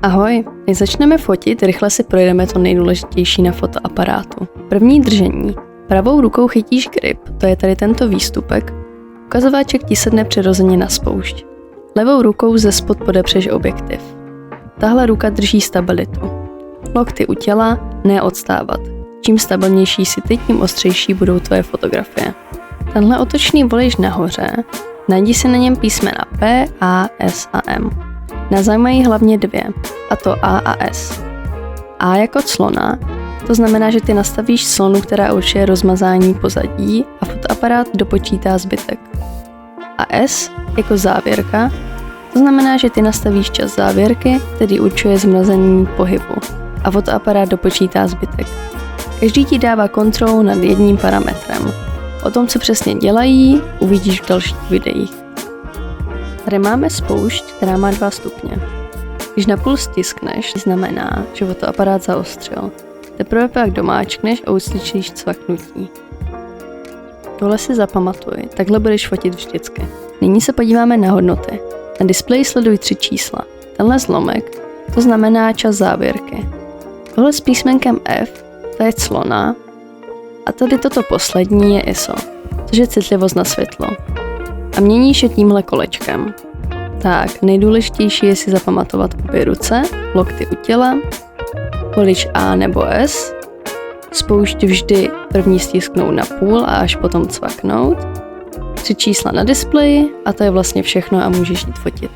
Ahoj, než začneme fotit, rychle si projdeme to nejdůležitější na fotoaparátu. První držení. Pravou rukou chytíš grip, to je tady tento výstupek. Ukazováček ti sedne přirozeně na spoušť. Levou rukou ze spod podepřeš objektiv. Tahle ruka drží stabilitu. Lokty u těla, ne odstávat. Čím stabilnější si ty, tím ostřejší budou tvoje fotografie. Tenhle otočný volíš nahoře, najdi si na něm písmena P, A, S a M. Nás zajímají hlavně dvě, a to A a S. A jako clona, to znamená, že ty nastavíš clonu, která určuje rozmazání pozadí a fotoaparát dopočítá zbytek. A S jako závěrka, to znamená, že ty nastavíš čas závěrky, který určuje zmrazení pohybu a fotoaparát dopočítá zbytek. Každý ti dává kontrolu nad jedním parametrem. O tom, co přesně dělají, uvidíš v dalších videích. Tady máme spoušť, která má 2 stupně. Když napůl stiskneš, znamená, že fotoaparát zaostřil. Teprve pak domáčkneš a uslyšíš cvaknutí. Tohle si zapamatuj, takhle budeš fotit vždycky. Nyní se podíváme na hodnoty. Na displeji sleduj 3 čísla. Tenhle zlomek, to znamená čas závěrky. Tohle s písmenkem F, to je clona. A tady toto poslední je ISO, což je citlivost na světlo. A měníš je tímhle kolečkem. Tak, nejdůležitější je si zapamatovat obě ruce, lokty u těla, volič A nebo S, spoušť vždy první stisknout na půl a až potom cvaknout, 3 čísla na displeji a to je vlastně všechno a můžeš jít fotit.